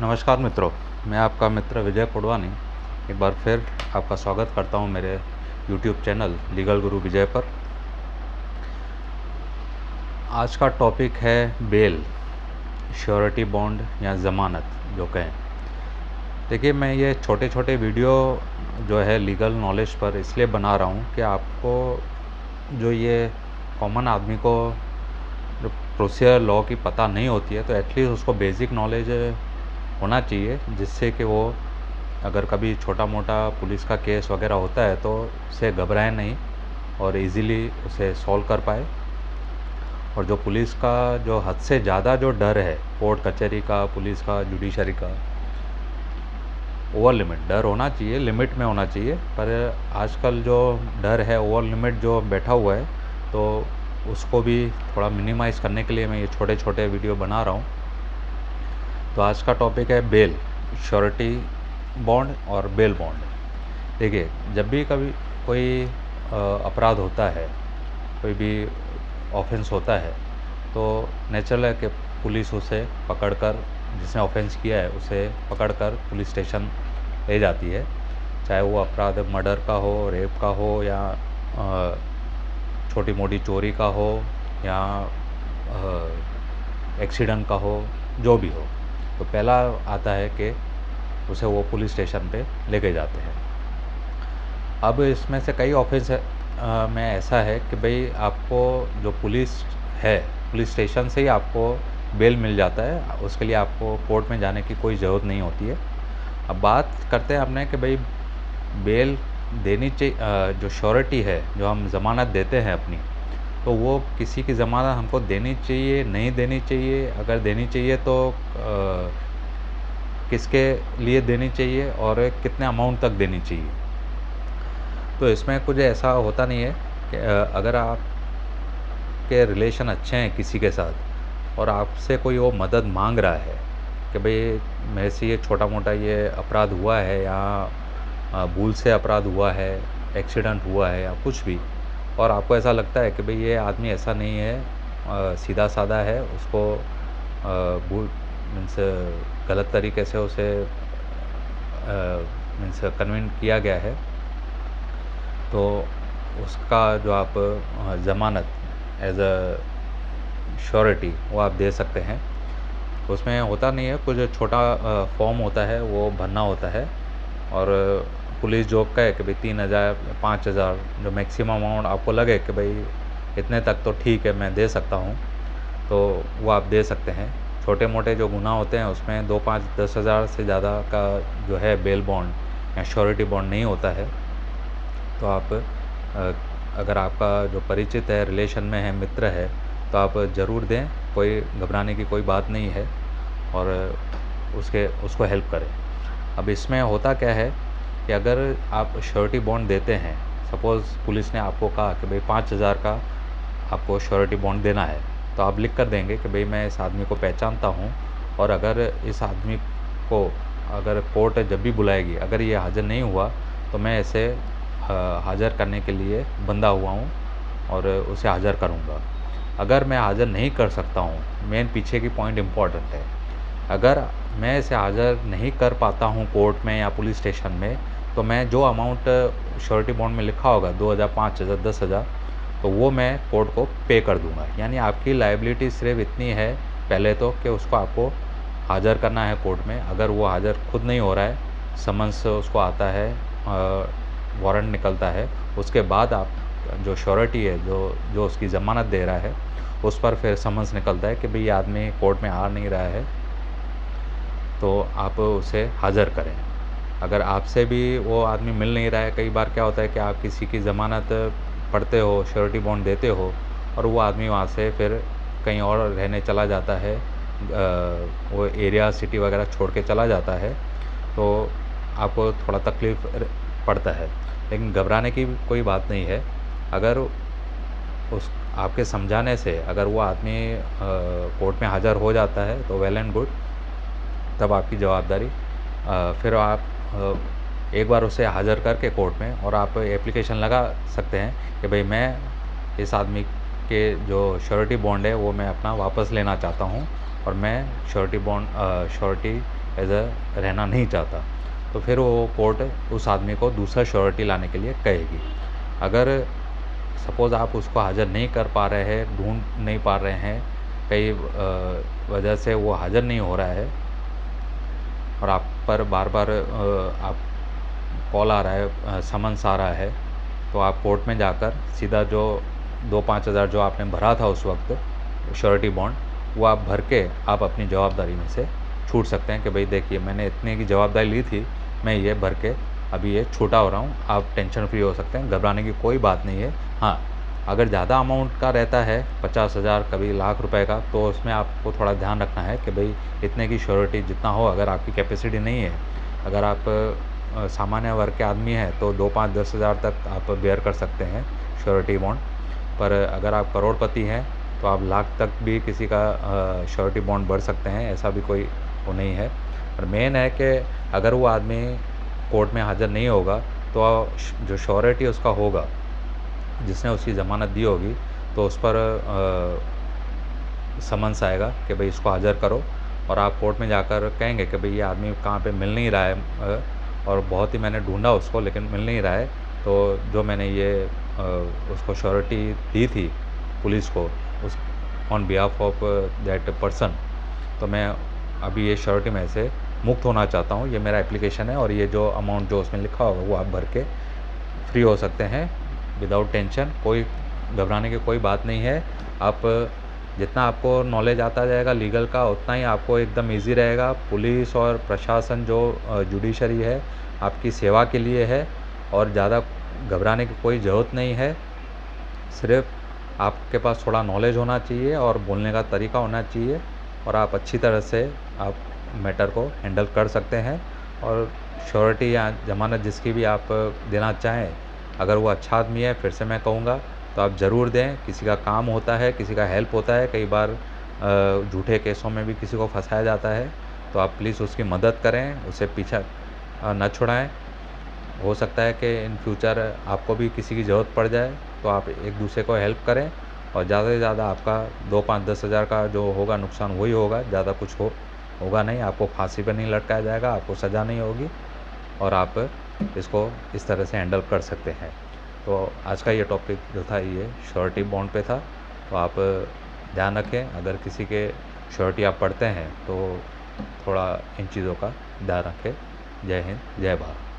नमस्कार मित्रों, मैं आपका मित्र विजय पुडवानी एक बार फिर आपका स्वागत करता हूं मेरे YouTube चैनल लीगल गुरु विजय पर। आज का टॉपिक है बेल, श्योरिटी बॉन्ड या ज़मानत जो कहें। देखिए, मैं ये छोटे छोटे वीडियो जो है लीगल नॉलेज पर इसलिए बना रहा हूं कि आपको जो ये कॉमन आदमी को जो प्रोसीजर लॉ की पता नहीं होती है, तो एटलीस्ट उसको बेसिक नॉलेज होना चाहिए, जिससे कि वो अगर कभी छोटा मोटा पुलिस का केस वगैरह होता है तो उसे घबराए नहीं और इजीली उसे सॉल्व कर पाए। और जो पुलिस का जो हद से ज़्यादा जो डर है, कोर्ट कचहरी का, पुलिस का, जुडिशरी का, ओवर लिमिट डर होना चाहिए, लिमिट में होना चाहिए। पर आजकल जो डर है ओवर लिमिट जो बैठा हुआ है, तो उसको भी थोड़ा मिनिमाइज़ करने के लिए मैं ये छोटे छोटे वीडियो बना रहा हूँ। तो आज का टॉपिक है बेल, श्योरिटी बॉन्ड और बेल बॉन्ड। देखिए, जब भी कभी कोई अपराध होता है, कोई भी ऑफेंस होता है, तो नेचुरल है कि पुलिस उसे पकड़कर, जिसने ऑफेंस किया है उसे पकड़कर पुलिस स्टेशन ले जाती है। चाहे वो अपराध मर्डर का हो, रेप का हो, या छोटी मोटी चोरी का हो, या एक्सीडेंट का हो, जो भी हो, तो पहला आता है कि उसे वो पुलिस स्टेशन पे लेके जाते हैं। अब इसमें से कई ऑफेंस में ऐसा है कि भाई आपको जो पुलिस है, पुलिस स्टेशन से ही आपको बेल मिल जाता है, उसके लिए आपको कोर्ट में जाने की कोई ज़रूरत नहीं होती है। अब बात करते हैं हमने कि भाई बेल देनी चाहिए, जो श्योरिटी है, जो हम ज़मानत देते हैं अपनी, तो वो किसी की ज़मानत हमको देनी चाहिए, नहीं देनी चाहिए, अगर देनी चाहिए तो किसके लिए देनी चाहिए और कितने अमाउंट तक देनी चाहिए। तो इसमें कुछ ऐसा होता नहीं है कि अगर आपके रिलेशन अच्छे हैं किसी के साथ और आपसे कोई वो मदद मांग रहा है कि भाई मेरे से ये छोटा मोटा ये अपराध हुआ है, या भूल से अपराध हुआ है, एक्सीडेंट हुआ है, या कुछ भी, और आपको ऐसा लगता है कि भाई ये आदमी ऐसा नहीं है, सीधा साधा है, उसको भूल मीन्स गलत तरीके से उसे मीन्स कन्विंस किया गया है, तो उसका जो आप ज़मानत एज अ श्योरिटी वो आप दे सकते हैं। उसमें होता नहीं है, कुछ छोटा फॉर्म होता है, वो भरना होता है, और पुलिस जॉब का है कि भाई 3,000 5,000 जो मैक्सिमम अमाउंट आपको लगे कि भाई इतने तक तो ठीक है, मैं दे सकता हूँ, तो वो आप दे सकते हैं। छोटे मोटे जो गुनाह होते हैं उसमें 2, 5, 10,000 से ज़्यादा का जो है बेल बॉन्ड या श्योरिटी बॉन्ड नहीं होता है। तो आप अगर आपका जो परिचित है, रिलेशन में है, मित्र है, तो आप ज़रूर दें, कोई घबराने की कोई बात नहीं है, और उसको हेल्प करें। अब इसमें होता क्या है कि अगर आप श्योरिटी बॉन्ड देते हैं, सपोज़ पुलिस ने आपको कहा कि भाई 5,000 का आपको श्योरिटी बॉन्ड देना है, तो आप लिख कर देंगे कि भाई मैं इस आदमी को पहचानता हूँ, और अगर इस आदमी को अगर कोर्ट जब भी बुलाएगी, अगर ये हाज़िर नहीं हुआ तो मैं इसे हाज़िर करने के लिए बंधा हुआ हूँ और उसे हाज़िर करूँगा। अगर मैं हाज़िर नहीं कर सकता हूँ, मेन पीछे की पॉइंट इम्पॉर्टेंट है, अगर मैं इसे हाज़िर नहीं कर पाता हूँ कोर्ट में या पुलिस स्टेशन में, तो मैं जो अमाउंट श्योरिटी बॉन्ड में लिखा होगा 2,000, 5,000, 10,000, तो वो मैं कोर्ट को पे कर दूँगा। यानी आपकी लायबिलिटी सिर्फ इतनी है पहले तो कि उसको आपको हाज़िर करना है कोर्ट में। अगर वो हाज़िर खुद नहीं हो रहा है, समन्स उसको आता है, वारंट निकलता है, उसके बाद आप जो श्योरिटी है, जो उसकी ज़मानत दे रहा है, उस पर फिर समन्स निकलता है कि भाई ये आदमी कोर्ट में आ नहीं रहा है, तो आप उसे हाज़िर करें। अगर आपसे भी वो आदमी मिल नहीं रहा है, कई बार क्या होता है कि आप किसी की ज़मानत पढ़ते हो, श्योरिटी बॉन्ड देते हो, और वो आदमी वहाँ से फिर कहीं और रहने चला जाता है, वो एरिया, सिटी वगैरह छोड़ के चला जाता है, तो आपको थोड़ा तकलीफ़ पड़ता है। लेकिन घबराने की कोई बात नहीं है। अगर उस आपके समझाने से अगर वो आदमी कोर्ट में हाज़िर हो जाता है तो वेल एंड गुड, तब आपकी जवाबदारी, फिर आप एक बार उसे हाज़िर करके कोर्ट में, और आप एप्लीकेशन लगा सकते हैं कि भाई मैं इस आदमी के जो श्योरिटी बॉन्ड है वो मैं अपना वापस लेना चाहता हूँ, और मैं श्योरिटी एज अ रहना नहीं चाहता, तो फिर वो कोर्ट उस आदमी को दूसरा श्योरिटी लाने के लिए कहेगी। अगर सपोज़ आप उसको हाज़िर नहीं कर पा रहे हैं, ढूंढ नहीं पा रहे हैं, कई वजह से वो हाज़िर नहीं हो रहा है और आप पर बार बार आप कॉल आ रहा है, समन्स आ रहा है, तो आप कोर्ट में जाकर सीधा जो 2-5 हज़ार जो आपने भरा था उस वक्त श्योरिटी बॉन्ड, वो आप भर के आप अपनी जवाबदारी में से छूट सकते हैं कि भाई देखिए मैंने इतने की जवाबदारी ली थी, मैं ये भर के अभी ये छूटा हो रहा हूँ। आप टेंशन फ्री हो सकते हैं, घबराने की कोई बात नहीं है। हाँ, अगर ज़्यादा अमाउंट का रहता है 50,000 कभी लाख रुपए का, तो उसमें आपको थोड़ा ध्यान रखना है कि भाई इतने की श्योरिटी जितना हो, अगर आपकी कैपेसिटी नहीं है, अगर आप सामान्य वर्ग के आदमी हैं तो 2, 5, 10 हज़ार तक आप बेयर कर सकते हैं श्योरिटी बॉन्ड। पर अगर आप करोड़पति हैं तो आप लाख तक भी किसी का श्योरिटी बॉन्ड भर सकते हैं, ऐसा भी कोई वो नहीं है। पर मेन है कि अगर वो आदमी कोर्ट में हाज़िर नहीं होगा तो जो श्योरिटी उसका होगा, जिसने उसकी ज़मानत दी होगी, तो उस पर समन्स आएगा कि भाई इसको हाज़िर करो, और आप कोर्ट में जाकर कहेंगे कि भाई ये आदमी कहाँ पे मिल नहीं रहा है और बहुत ही मैंने ढूंढा उसको लेकिन मिल नहीं रहा है, तो जो मैंने ये उसको श्योरिटी दी थी पुलिस को उस on behalf of that person, तो मैं अभी ये श्योरिटी में से मुक्त होना चाहता हूँ, ये मेरा एप्लीकेशन है और ये जो अमाउंट जो उसमें लिखा होगा वो आप भर के फ्री हो सकते हैं विदाउट टेंशन। कोई घबराने की कोई बात नहीं है। आप जितना आपको नॉलेज आता जाएगा लीगल का, उतना ही आपको एकदम इजी रहेगा। पुलिस और प्रशासन जो जुडिशरी है आपकी सेवा के लिए है और ज़्यादा घबराने की कोई ज़रूरत नहीं है। सिर्फ आपके पास थोड़ा नॉलेज होना चाहिए और बोलने का तरीका होना चाहिए और आप अच्छी तरह से आप मैटर को हैंडल कर सकते हैं। और श्योरिटी या ज़मानत जिसकी भी आप देना चाहें, अगर वो अच्छा आदमी है, फिर से मैं कहूँगा तो आप ज़रूर दें। किसी का काम होता है, किसी का हेल्प होता है, कई बार झूठे केसों में भी किसी को फंसाया जाता है, तो आप प्लीज़ उसकी मदद करें, उसे पीछा न छुड़ाएं। हो सकता है कि इन फ्यूचर आपको भी किसी की ज़रूरत पड़ जाए, तो आप एक दूसरे को हेल्प करें और ज़्यादा से ज़्यादा आपका 2, 5, 10 हज़ार का जो होगा नुकसान वही होगा, ज़्यादा कुछ होगा नहीं। आपको फांसी पर नहीं लटकाया जाएगा, आपको सज़ा नहीं होगी और आप इसको इस तरह से हैंडल कर सकते हैं। तो आज का ये टॉपिक जो था ये श्योरिटी बॉन्ड पे था, तो आप ध्यान रखें, अगर किसी के श्योरिटी आप पढ़ते हैं तो थोड़ा इन चीज़ों का ध्यान रखें। जय हिंद, जय भारत।